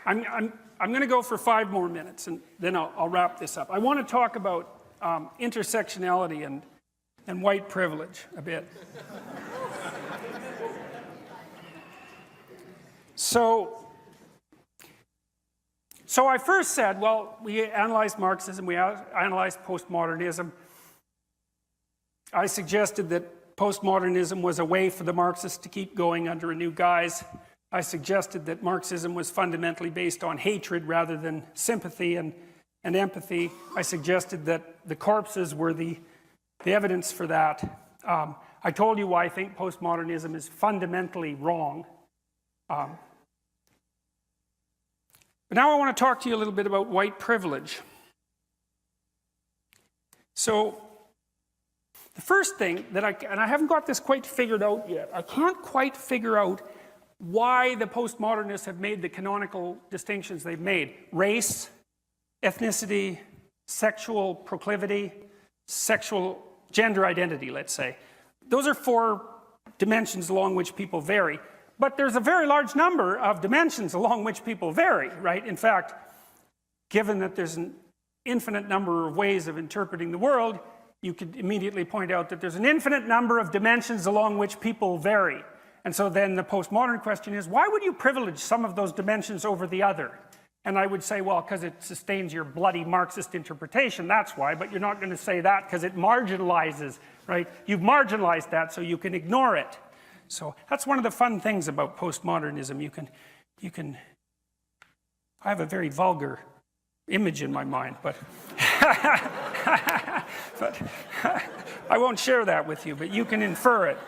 I'm going to go for 5 more minutes, and then I'll wrap this up. I want to talk about intersectionality and white privilege a bit. So I first said, well, we analyzed Marxism, we analyzed postmodernism. I suggested that postmodernism was a way for the Marxists to keep going under a new guise. I suggested that Marxism was fundamentally based on hatred rather than sympathy and empathy. I suggested that the corpses were the evidence for that. I told you why I think postmodernism is fundamentally wrong. But now I want to talk to you a little bit about white privilege. So the first thing that I haven't got this quite figured out yet. I can't quite figure out why the postmodernists have made the canonical distinctions they've made. Race, ethnicity, sexual proclivity, sexual gender identity, let's say. Those are 4 dimensions along which people vary. But there's a very large number of dimensions along which people vary, right? In fact, given that there's an infinite number of ways of interpreting the world, you could immediately point out that there's an infinite number of dimensions along which people vary. And so then the postmodern question is, why would you privilege some of those dimensions over the other? And I would say, well, because it sustains your bloody Marxist interpretation, that's why. But you're not going to say that because it marginalizes, right? You've marginalized that so you can ignore it. So that's one of the fun things about postmodernism. You can I have a very vulgar image in my mind, but but I won't share that with you, but you can infer it.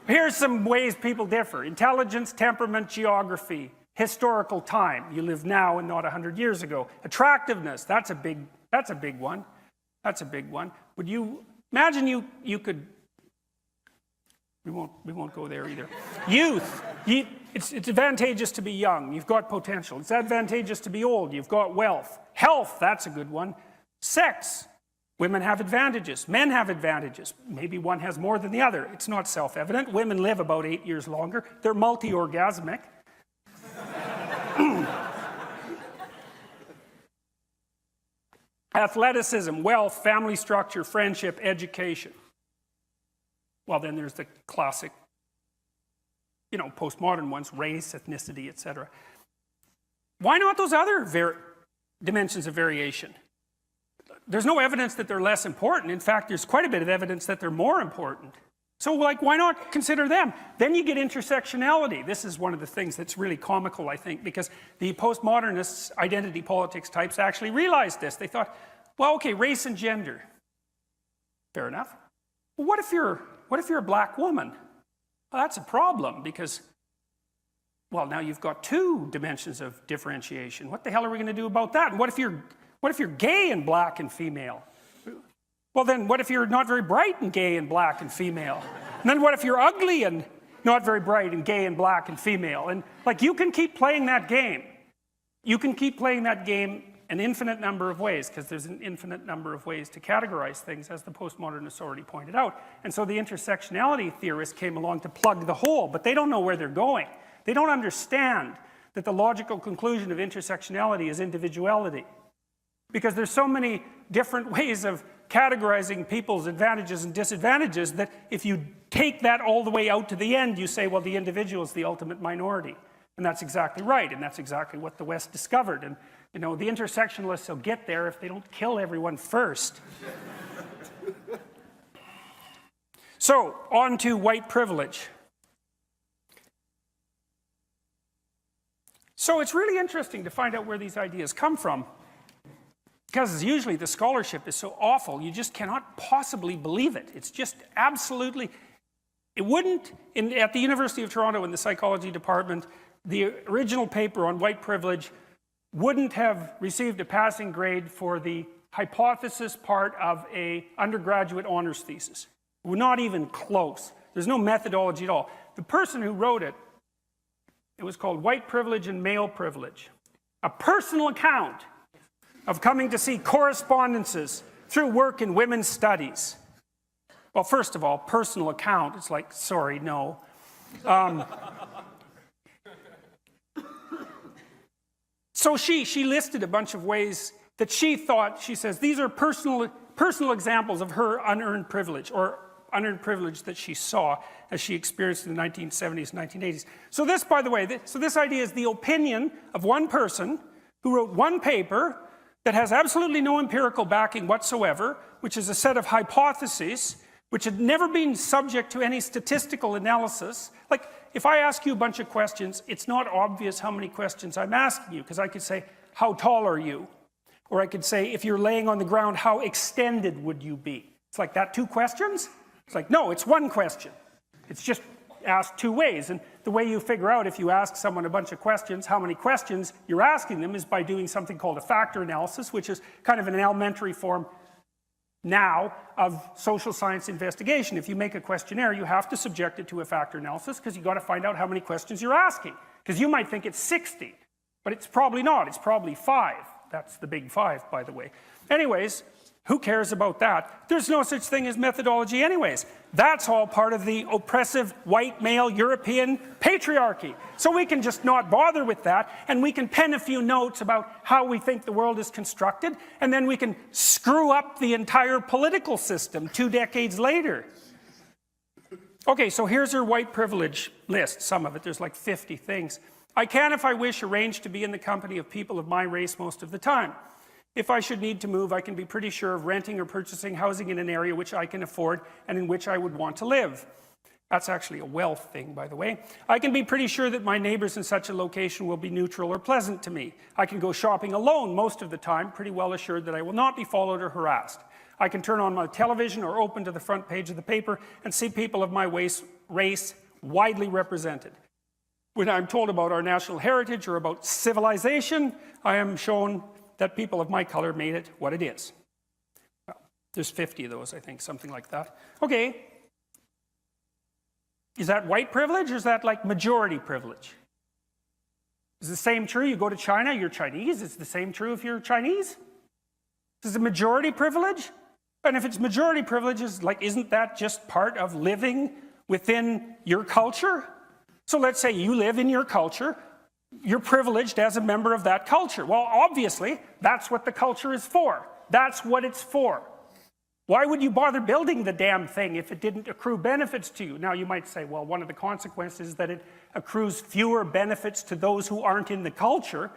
Here's some ways people differ: intelligence, temperament, geography, historical time. You live now and not 100 years ago. Attractiveness, that's a big one. That's a big one. Would you imagine you could, we won't go there either. Youth, it's advantageous to be young. You've got potential. It's advantageous to be old. You've got wealth. Health, that's a good one. Sex, women have advantages. Men have advantages. Maybe one has more than the other. It's not self-evident. Women live about 8 years longer. They're multi-orgasmic. Athleticism, wealth, family structure, friendship, education. Well, then there's the classic, postmodern ones: race, ethnicity, etc. Why not those other dimensions of variation? There's no evidence that they're less important. In fact, there's quite a bit of evidence that they're more important. So, why not consider them? Then you get intersectionality. This is one of the things that's really comical, I think, because the postmodernists, identity politics types, actually realized this. They thought, well, okay, race and gender. Fair enough. Well, what if you're a black woman? Well, that's a problem because, well, now you've got 2 dimensions of differentiation. What the hell are we going to do about that? And what if you're gay and black and female? Well, then what if you're not very bright and gay and black and female? And then what if you're ugly and not very bright and gay and black and female? And you can keep playing that game. You can keep playing that game an infinite number of ways, because there's an infinite number of ways to categorize things, as the postmodernists already pointed out. And so the intersectionality theorists came along to plug the hole, but they don't know where they're going. They don't understand that the logical conclusion of intersectionality is individuality. Because there's so many different ways of categorizing people's advantages and disadvantages that if you take that all the way out to the end, you say, well, the individual is the ultimate minority. And that's exactly right, and that's exactly what the West discovered. And the intersectionalists will get there if they don't kill everyone first. So, on to white privilege. So it's really interesting to find out where these ideas come from, because usually the scholarship is so awful, you just cannot possibly believe it. It's just absolutely, it wouldn't, at the University of Toronto in the psychology department, the original paper on white privilege wouldn't have received a passing grade for the hypothesis part of an undergraduate honors thesis. Not even close. There's no methodology at all. The person who wrote it, it was called White Privilege and Male Privilege. A personal account of coming to see correspondences through work in women's studies. Well, first of all, personal account, it's like, sorry, no. So she listed a bunch of ways that she thought, she says, these are personal examples of her unearned privilege, or unearned privilege that she saw as she experienced in the 1970s and 1980s. So this, by the way, this idea is the opinion of one person who wrote one paper that has absolutely no empirical backing whatsoever, which is a set of hypotheses which had never been subject to any statistical analysis. Like, if I ask you a bunch of questions, it's not obvious how many questions I'm asking you, because I could say, how tall are you? Or I could say, if you're laying on the ground, how extended would you be? It's like, that 2 questions? It's like, no, it's 1 question. It's just asked 2 ways. And the way you figure out if you ask someone a bunch of questions, how many questions you're asking them, is by doing something called a factor analysis, which is kind of an elementary form now of social science investigation. If you make a questionnaire, you have to subject it to a factor analysis, because you've got to find out how many questions you're asking. Because you might think it's 60, but it's probably not. It's probably 5. That's the big 5, by the way. Anyways, who cares about that? There's no such thing as methodology anyways. That's all part of the oppressive white male European patriarchy. So we can just not bother with that, and we can pen a few notes about how we think the world is constructed, and then we can screw up the entire political system 2 decades later. Okay, so here's her white privilege list, some of it. There's like 50 things. I can, if I wish, arrange to be in the company of people of my race most of the time. If I should need to move, I can be pretty sure of renting or purchasing housing in an area which I can afford and in which I would want to live. That's actually a wealth thing, by the way. I can be pretty sure that my neighbors in such a location will be neutral or pleasant to me. I can go shopping alone most of the time, pretty well assured that I will not be followed or harassed. I can turn on my television or open to the front page of the paper and see people of my race widely represented. When I'm told about our national heritage or about civilization, I am shown that people of my color made it what it is. Well, there's 50 of those, I think, something like that. Okay. Is that white privilege, or is that like majority privilege? Is the same true? You go to China, you're Chinese. Is the same true if you're Chinese? Is it majority privilege? And if it's majority privilege, isn't that just part of living within your culture? So let's say you live in your culture. You're privileged as a member of that culture. Well, obviously, that's what the culture is for. That's what it's for. Why would you bother building the damn thing if it didn't accrue benefits to you? Now, you might say, well, one of the consequences is that it accrues fewer benefits to those who aren't in the culture.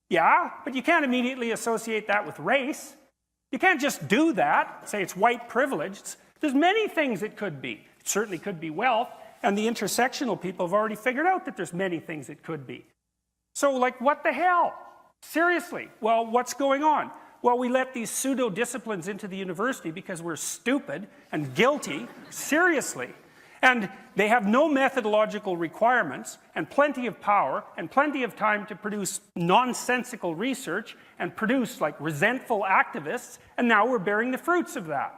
Yeah, but you can't immediately associate that with race. You can't just do that, say it's white privilege. There's many things it could be. It certainly could be wealth, and the intersectional people have already figured out that there's many things it could be. So, like, what the hell? Seriously. Well, what's going on? Well, we let these pseudo-disciplines into the university because we're stupid and guilty. Seriously. And they have no methodological requirements, and plenty of power, and plenty of time to produce nonsensical research and produce, like, resentful activists, and now we're bearing the fruits of that.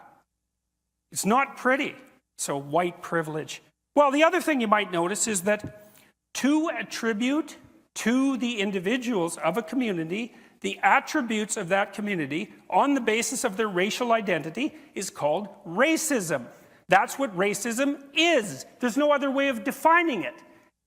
It's not pretty. So, white privilege. Well, the other thing you might notice is that to attribute to the individuals of a community the attributes of that community on the basis of their racial identity is called racism. That's what racism is. There's no other way of defining it.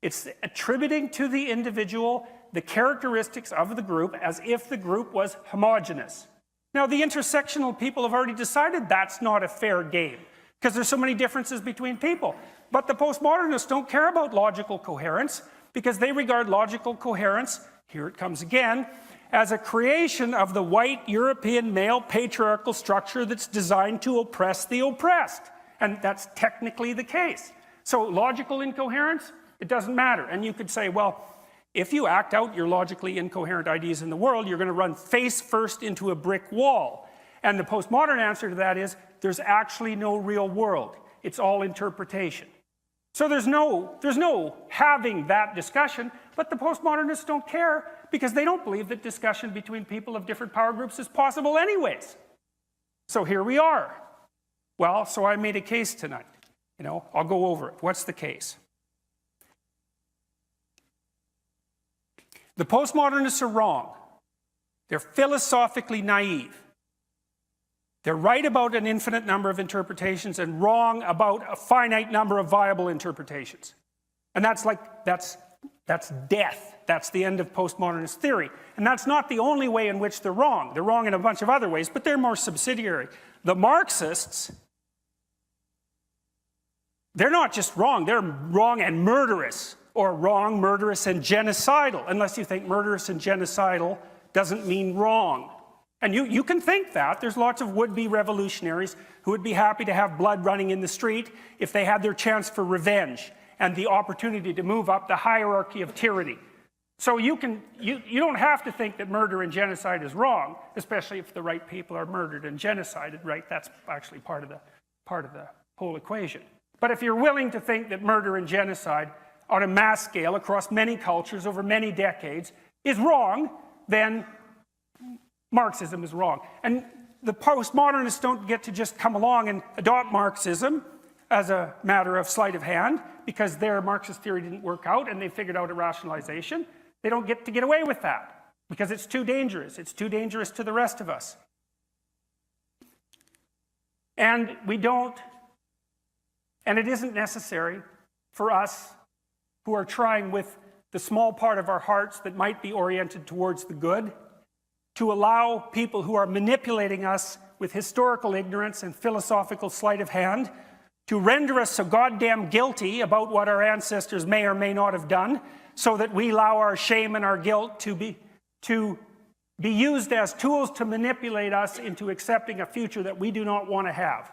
It's attributing to the individual the characteristics of the group as if the group was homogeneous. Now, the intersectional people have already decided that's not a fair game because there's so many differences between people. But the postmodernists don't care about logical coherence, because they regard logical coherence, here it comes again, as a creation of the white European male patriarchal structure that's designed to oppress the oppressed. And that's technically the case. So logical incoherence, it doesn't matter. And you could say, well, if you act out your logically incoherent ideas in the world, you're going to run face first into a brick wall. And the postmodern answer to that is, there's actually no real world. It's all interpretation. So there's no having that discussion, but the postmodernists don't care because they don't believe that discussion between people of different power groups is possible anyways. So here we are. Well, so I made a case tonight. I'll go over it. What's the case? The postmodernists are wrong. They're philosophically naive. They're right about an infinite number of interpretations and wrong about a finite number of viable interpretations. And that's death That's the end of postmodernist theory. And that's not the only way in which they're wrong. They're wrong in a bunch of other ways, but they're more subsidiary. The Marxists, they're not just wrong, they're wrong and murderous, or wrong, murderous, and genocidal, unless you think murderous and genocidal doesn't mean wrong. And you can think that. There's lots of would-be revolutionaries who would be happy to have blood running in the street if they had their chance for revenge and the opportunity to move up the hierarchy of tyranny. So you don't have to think that murder and genocide is wrong, especially if the right people are murdered and genocided, right? That's actually part of the whole equation. But if you're willing to think that murder and genocide on a mass scale across many cultures over many decades is wrong, then Marxism is wrong. And the postmodernists don't get to just come along and adopt Marxism as a matter of sleight of hand because their Marxist theory didn't work out and they figured out a rationalization. They don't get to get away with that because it's too dangerous. It's too dangerous to the rest of us. And it isn't necessary for us who are trying with the small part of our hearts that might be oriented towards the good to allow people who are manipulating us with historical ignorance and philosophical sleight of hand to render us so goddamn guilty about what our ancestors may or may not have done, so that we allow our shame and our guilt to be used as tools to manipulate us into accepting a future that we do not want to have.